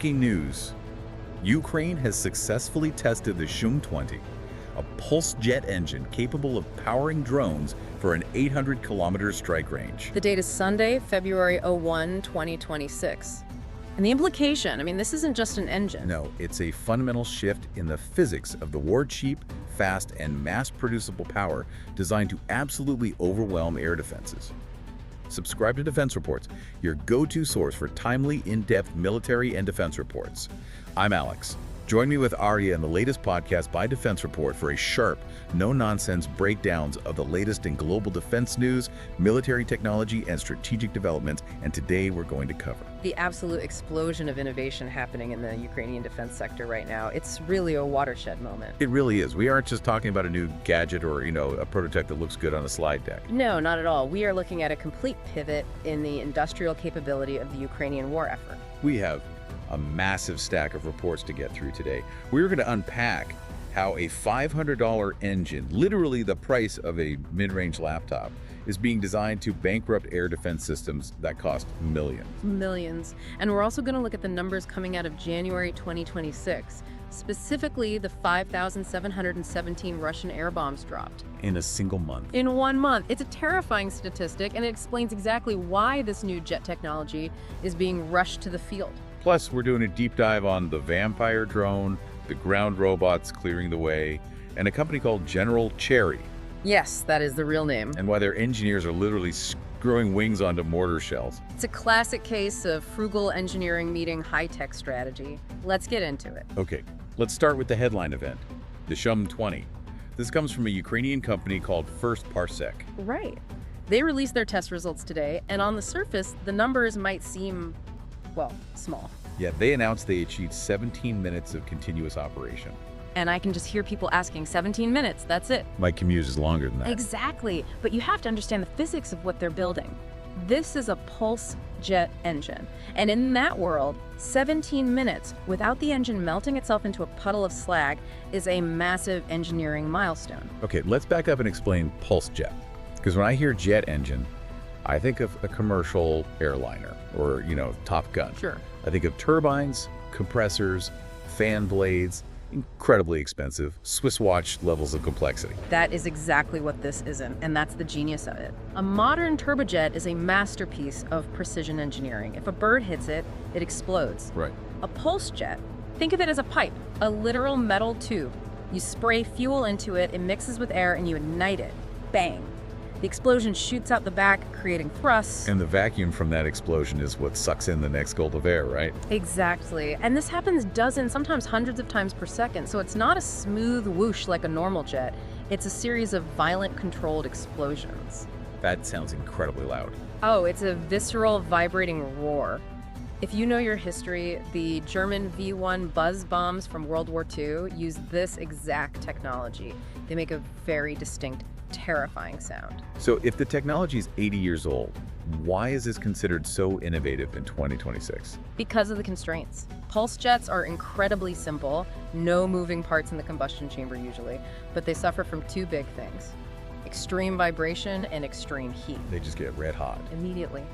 Breaking news. Ukraine has successfully tested the SHOOM-20, a pulsejet engine capable of powering drones for an 800-kilometer strike range. The date is Sunday, February 1, 2026. And the implication, this isn't just an engine. No, it's a fundamental shift in the physics of the war-cheap, fast, and mass-producible power designed to absolutely overwhelm air defenses. Subscribe to Defense Reports, your go-to source for timely, in-depth military and defense reports. I'm Alex. Join me with Arya in the latest podcast by Defense Report for a sharp, no-nonsense breakdowns of the latest in global defense news, military technology, and strategic developments. And today we're going to cover the absolute explosion of innovation happening in the Ukrainian defense sector right now. It's really a watershed moment. It really is. We aren't just talking about a new gadget or, a prototype that looks good on a slide deck. No, not at all. We are looking at a complete pivot in the industrial capability of the Ukrainian war effort. We have a massive stack of reports to get through today. We're going to unpack how a $500 engine, literally the price of a mid-range laptop, is being designed to bankrupt air defense systems that cost millions. Millions. And we're also going to look at the numbers coming out of January 2026, specifically the 5,717 Russian air bombs dropped. In a single month. In 1 month. It's a terrifying statistic, and it explains exactly why this new jet technology is being rushed to the field. Plus, we're doing a deep dive on the Vampire drone, the ground robots clearing the way, and a company called General Cherry. Yes, that is the real name. And why their engineers are literally screwing wings onto mortar shells. It's a classic case of frugal engineering meeting high-tech strategy. Let's get into it. Okay, let's start with the headline event, the SHOOM-20. This comes from a Ukrainian company called First Parsec. Right. They released their test results today, and on the surface, the numbers might seem, well, small. Yeah, they announced they achieved 17 minutes of continuous operation. And I can just hear people asking, 17 minutes, that's it. My commute is longer than that. Exactly, but you have to understand the physics of what they're building. This is a pulse jet engine, and in that world, 17 minutes without the engine melting itself into a puddle of slag is a massive engineering milestone. Okay, let's back up and explain pulse jet. Because when I hear jet engine, I think of a commercial airliner or, Top Gun. Sure. I think of turbines, compressors, fan blades, incredibly expensive, Swiss watch levels of complexity. That is exactly what this isn't, and that's the genius of it. A modern turbojet is a masterpiece of precision engineering. If a bird hits it, it explodes. Right. A pulse jet, think of it as a pipe, a literal metal tube. You spray fuel into it, it mixes with air, and you ignite it. Bang. The explosion shoots out the back, creating thrust. And the vacuum from that explosion is what sucks in the next gulp of air, right? Exactly. And this happens dozens, sometimes hundreds of times per second, so it's not a smooth whoosh like a normal jet. It's a series of violent, controlled explosions. That sounds incredibly loud. Oh, it's a visceral, vibrating roar. If you know your history, the German V-1 buzz bombs from World War II use this exact technology. They make a very distinct, terrifying sound. So if the technology is 80 years old, why is this considered so innovative in 2026? Because of the constraints. Pulse jets are incredibly simple, no moving parts in the combustion chamber usually, but they suffer from two big things: extreme vibration and extreme heat. They just get red hot. Immediately.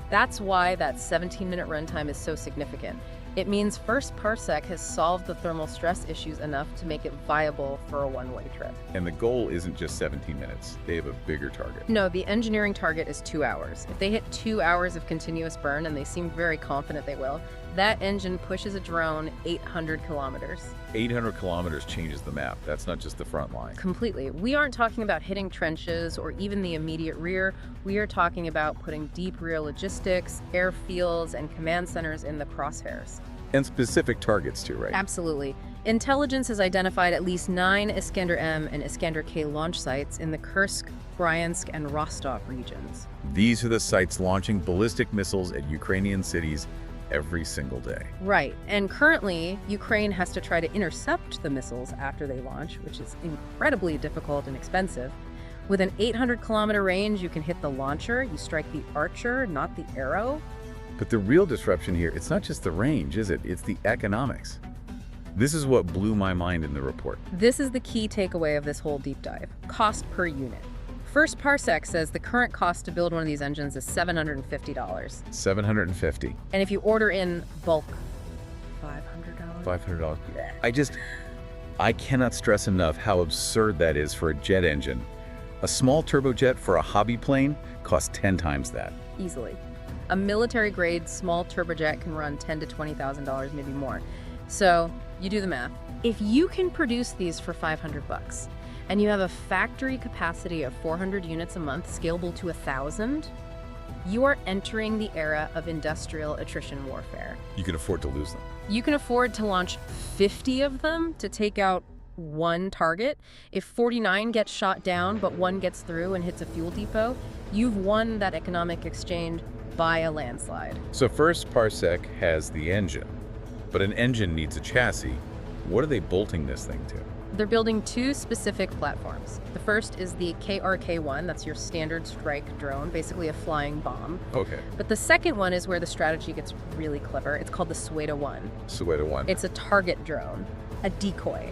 That's why that 17-minute runtime is so significant. It means First Parsec has solved the thermal stress issues enough to make it viable for a one-way trip. And the goal isn't just 17 minutes. They have a bigger target. No, the engineering target is 2 hours. If they hit 2 hours of continuous burn, and they seem very confident they will, that engine pushes a drone 800 kilometers. 800 kilometers changes the map. That's not just the front line. Completely. We aren't talking about hitting trenches or even the immediate rear. We are talking about putting deep rear logistics, airfields, and command centers in the crosshairs. And specific targets too, right? Absolutely. Intelligence has identified at least 9 Iskander-M and Iskander-K launch sites in the Kursk, Bryansk, and Rostov regions. These are the sites launching ballistic missiles at Ukrainian cities every single day. Right, and currently, Ukraine has to try to intercept the missiles after they launch, which is incredibly difficult and expensive. With an 800-kilometer range, you can hit the launcher, you strike the archer, not the arrow. But the real disruption here, it's not just the range, is it? It's the economics. This is what blew my mind in the report. This is the key takeaway of this whole deep dive: cost per unit. First Parsec says the current cost to build one of these engines is $750. $750. And if you order in bulk, $500. $500. I cannot stress enough how absurd that is for a jet engine. A small turbojet for a hobby plane costs 10 times that. Easily. A military-grade small turbojet can run $10,000 to $20,000, maybe more. So you do the math. If you can produce these for $500 and you have a factory capacity of 400 units a month, scalable to 1,000, you are entering the era of industrial attrition warfare. You can afford to lose them. You can afford to launch 50 of them to take out one target. If 49 gets shot down, but one gets through and hits a fuel depot, you've won that economic exchange by a landslide. So First Parsec has the engine, but an engine needs a chassis. What are they bolting this thing to? They're building two specific platforms. The first is the KRK-1, that's your standard strike drone, basically a flying bomb. Okay. But the second one is where the strategy gets really clever. It's called the Sueda-1. Sueda-1. It's a target drone, a decoy.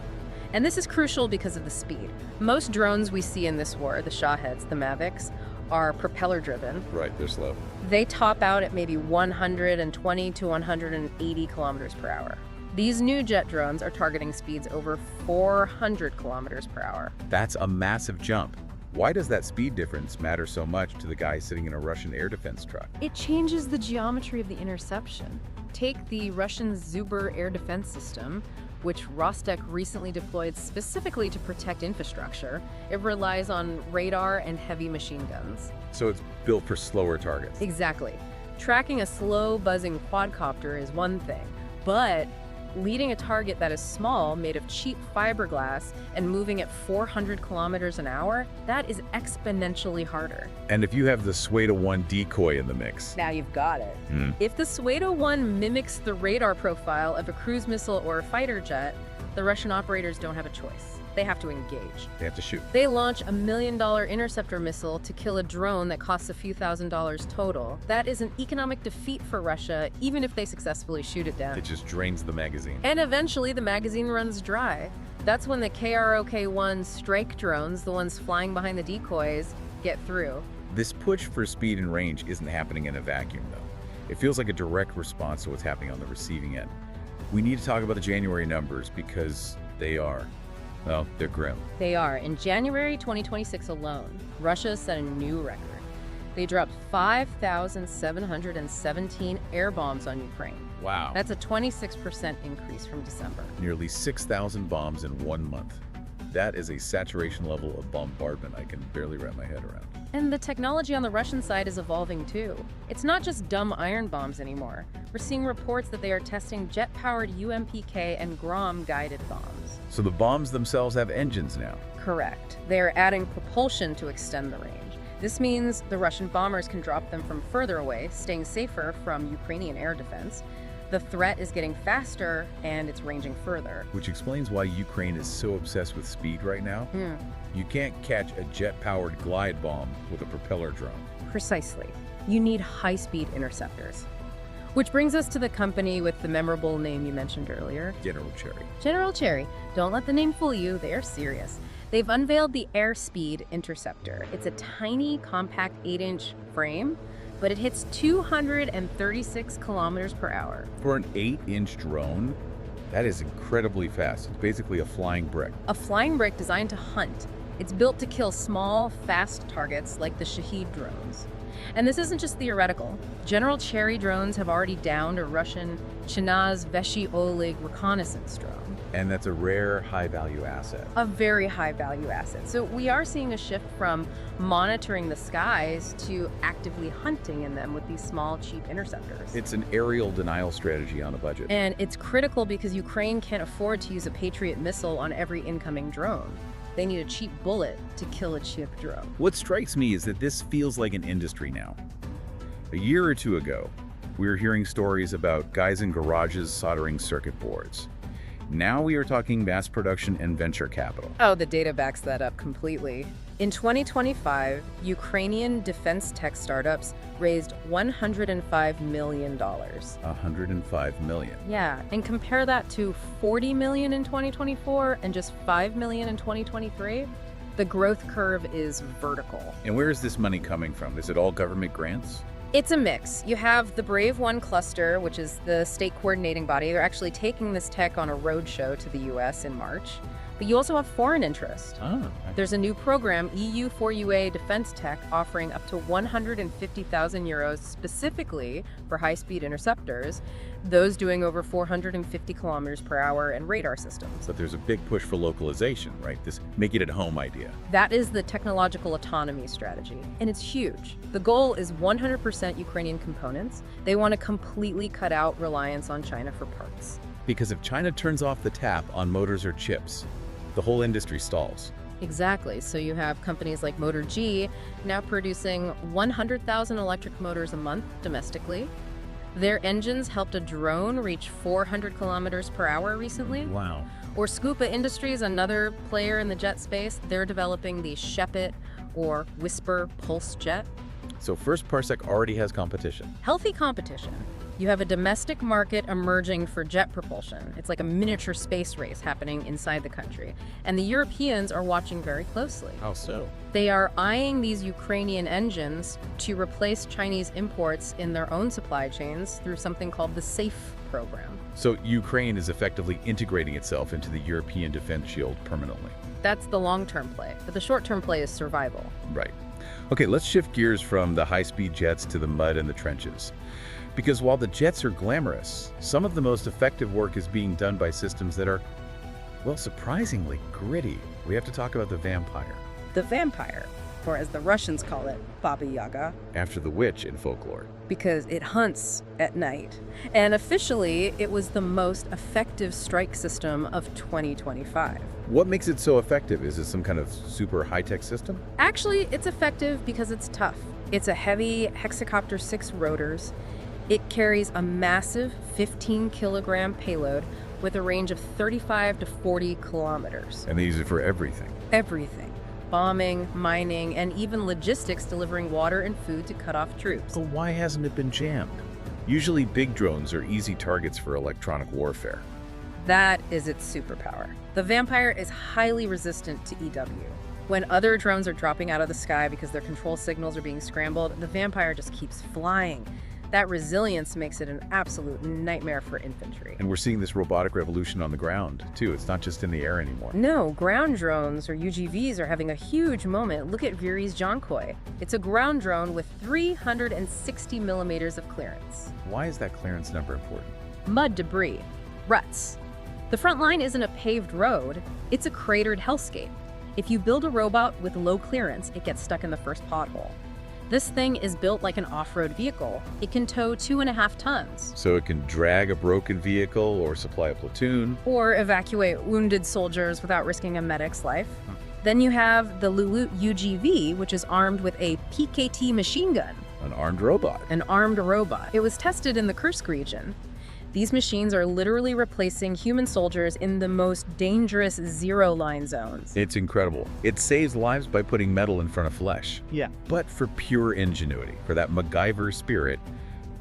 And this is crucial because of the speed. Most drones we see in this war, the Shaheds, the Mavics, are propeller-driven. Right, they're slow. They top out at maybe 120 to 180 kilometers per hour. These new jet drones are targeting speeds over 400 kilometers per hour. That's a massive jump. Why does that speed difference matter so much to the guy sitting in a Russian air defense truck? It changes the geometry of the interception. Take the Russian Zubr air defense system, which Rostec recently deployed specifically to protect infrastructure. It relies on radar and heavy machine guns. So it's built for slower targets. Exactly. Tracking a slow, buzzing quadcopter is one thing, but leading a target that is small, made of cheap fiberglass, and moving at 400 kilometers an hour, that is exponentially harder. And if you have the Sueda-1 decoy in the mix. Now you've got it. If the Sueda-1 mimics the radar profile of a cruise missile or a fighter jet, the Russian operators don't have a choice. They have to engage. They have to shoot. They launch a $1 million interceptor missile to kill a drone that costs a few $1,000s total. That is an economic defeat for Russia, even if they successfully shoot it down. It just drains the magazine. And eventually the magazine runs dry. That's when the KROK-1 strike drones, the ones flying behind the decoys, get through. This push for speed and range isn't happening in a vacuum, though. It feels like a direct response to what's happening on the receiving end. We need to talk about the January numbers because they are, well, they're grim. They are. In January 2026 alone, Russia set a new record. They dropped 5,717 air bombs on Ukraine. Wow. That's a 26% increase from December. Nearly 6,000 bombs in 1 month. That is a saturation level of bombardment I can barely wrap my head around. And the technology on the Russian side is evolving too. It's not just dumb iron bombs anymore. We're seeing reports that they are testing jet-powered UMPK and Grom-guided bombs. So the bombs themselves have engines now? Correct. They are adding propulsion to extend the range. This means the Russian bombers can drop them from further away, staying safer from Ukrainian air defense. The threat is getting faster and it's ranging further. Which explains why Ukraine is so obsessed with speed right now. You can't catch a jet-powered glide bomb with a propeller drone. Precisely. You need high-speed interceptors. Which brings us to the company with the memorable name you mentioned earlier. General Cherry. General Cherry. Don't let the name fool you, they are serious. They've unveiled the Airspeed Interceptor. It's a tiny, compact 8-inch frame, but it hits 236 kilometers per hour. For an 8-inch drone, that is incredibly fast. It's basically a flying brick. A flying brick designed to hunt. It's built to kill small, fast targets like the Shahed drones. And this isn't just theoretical. General Cherry drones have already downed a Russian Chinaz Veshi Oleg reconnaissance drone. And that's a rare, high-value asset. A very high-value asset. So we are seeing a shift from monitoring the skies to actively hunting in them with these small, cheap interceptors. It's an aerial denial strategy on a budget. And it's critical because Ukraine can't afford to use a Patriot missile on every incoming drone. They need a cheap bullet to kill a cheap drone. What strikes me is that this feels like an industry now. A year or two ago, we were hearing stories about guys in garages soldering circuit boards. Now we are talking mass production and venture capital. Oh, the data backs that up completely. In 2025, Ukrainian defense tech startups raised $105 million. $105 million. Yeah, and compare that to $40 million in 2024 and just $5 million in 2023. The growth curve is vertical. And where is this money coming from? Is it all government grants? It's a mix. You have the Brave One cluster, which is the state coordinating body. They're actually taking this tech on a roadshow to the US in March. But you also have foreign interest. There's a new program, EU4UA Defense Tech, offering up to 150,000 euros specifically for high-speed interceptors, those doing over 450 kilometers per hour and radar systems. But there's a big push for localization, right? This make it at home idea. That is the technological autonomy strategy, and it's huge. The goal is 100% Ukrainian components. They want to completely cut out reliance on China for parts. Because if China turns off the tap on motors or chips, the whole industry stalls. Exactly. So you have companies like Motor G now producing 100,000 electric motors a month domestically. Their engines helped a drone reach 400 kilometers per hour recently. Wow. Or Scupa Industries, another player in the jet space, they're developing the Shepit or Whisper pulse jet. So First Parsec already has competition. Healthy competition. You have a domestic market emerging for jet propulsion. It's like a miniature space race happening inside the country. And the Europeans are watching very closely. How so? They are eyeing these Ukrainian engines to replace Chinese imports in their own supply chains through something called the SAFE program. So Ukraine is effectively integrating itself into the European defense shield permanently. That's the long-term play, but the short-term play is survival. Right. Okay, let's shift gears from the high-speed jets to the mud and the trenches. Because while the jets are glamorous, some of the most effective work is being done by systems that are, well, surprisingly gritty. We have to talk about the Vampire. The Vampire, or as the Russians call it, Baba Yaga, After the witch in folklore. because it hunts at night. And officially, it was the most effective strike system of 2025. What makes it so effective? Is it some kind of super high-tech system? Actually, it's effective because it's tough. It's a heavy hexacopter 6 rotors. It carries a massive 15-kilogram payload with a range of 35 to 40 kilometers. And they use it for everything. Everything. Bombing, mining, and even logistics delivering water and food to cut off troops. So why hasn't it been jammed? Usually big drones are easy targets for electronic warfare. That is its superpower. The Vampire is highly resistant to EW. When other drones are dropping out of the sky because their control signals are being scrambled, the Vampire just keeps flying. That resilience makes it an absolute nightmare for infantry. And we're seeing this robotic revolution on the ground, too. It's not just in the air anymore. No, ground drones, or UGVs, are having a huge moment. Look at Viri's Jonkoi. It's a ground drone with 360 millimeters of clearance. Why is that clearance number important? Mud debris. Ruts. The front line isn't a paved road, it's a cratered hellscape. If you build a robot with low clearance, it gets stuck in the first pothole. This thing is built like an off-road vehicle. It can tow 2.5 tons. So it can drag a broken vehicle or supply a platoon. Or evacuate wounded soldiers without risking a medic's life. Then you have the Lulut UGV, which is armed with a PKT machine gun. An armed robot. An armed robot. It was tested in the Kursk region. These machines are literally replacing human soldiers in the most dangerous zero-line zones. It's incredible. It saves lives by putting metal in front of flesh. Yeah. But for pure ingenuity, for that MacGyver spirit,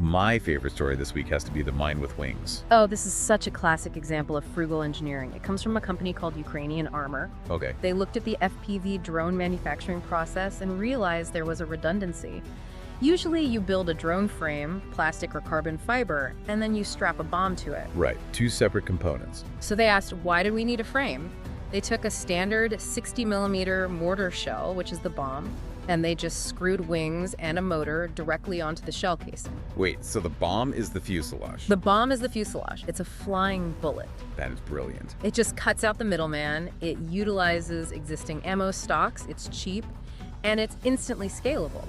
my favorite story this week has to be the mine with wings. Oh, this is such a classic example of frugal engineering. It comes from a company called Ukrainian Armor. Okay. They looked at the FPV drone manufacturing process and realized there was a redundancy. Usually you build a drone frame, plastic or carbon fiber, and then you strap a bomb to it. Right, two separate components. So they asked, why do we need a frame? They took a standard 60mm mortar shell, which is the bomb, and they just screwed wings and a motor directly onto the shell casing. Wait, so the bomb is the fuselage? The bomb is the fuselage. It's a flying bullet. That is brilliant. It just cuts out the middleman. It utilizes existing ammo stocks. It's cheap, and it's instantly scalable.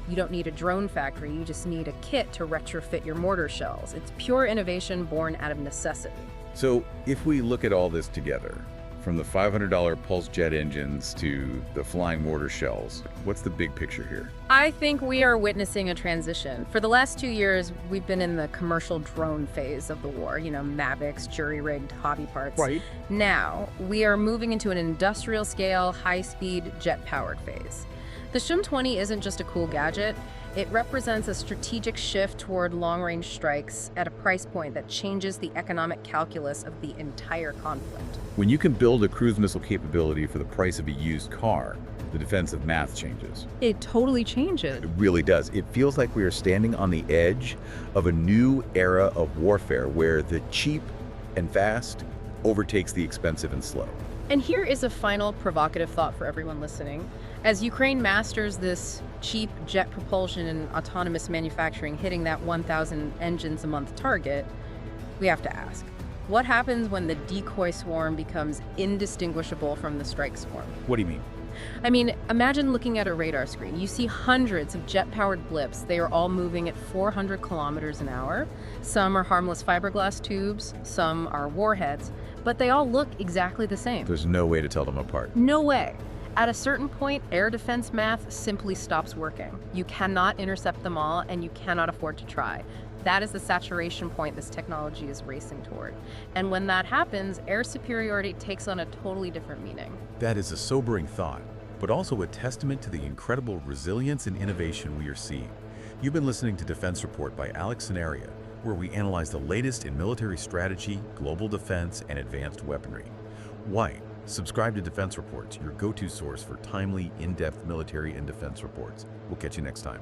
You don't need a drone factory, you just need a kit to retrofit your mortar shells. It's pure innovation born out of necessity. So if we look at all this together, from the $500 pulse jet engines to the flying mortar shells, what's the big picture here? I think we are witnessing a transition. For the last 2 years, we've been in the commercial drone phase of the war, Mavics, jury-rigged hobby parts. Right. Now, we are moving into an industrial-scale, high-speed, jet-powered phase. The SHOOM-20 isn't just a cool gadget, it represents a strategic shift toward long-range strikes at a price point that changes the economic calculus of the entire conflict. When you can build a cruise missile capability for the price of a used car, The defensive math changes. It totally changes. It really does. It feels like we are standing on the edge of a new era of warfare where the cheap and fast overtakes the expensive and slow. And here is a final provocative thought for everyone listening. As Ukraine masters this cheap jet propulsion and autonomous manufacturing, hitting that 1,000 engines a month target, we have to ask, what happens when the decoy swarm becomes indistinguishable from the strike swarm? What do you mean? I mean, imagine looking at a radar screen. You see hundreds of jet-powered blips. They are all moving at 400 kilometers an hour. Some are harmless fiberglass tubes, some are warheads, but they all look exactly the same. There's no way to tell them apart. No way. At a certain point, air defense math simply stops working. You cannot intercept them all, and you cannot afford to try. That is the saturation point this technology is racing toward. And when that happens, air superiority takes on a totally different meaning. That is a sobering thought, but also a testament to the incredible resilience and innovation we are seeing. You've been listening to Defense Report by Alex Sanaria, where we analyze the latest in military strategy, global defense, and advanced weaponry. Why? Subscribe to Defense Reports, your go-to source for timely, in-depth military and defense reports. We'll catch you next time.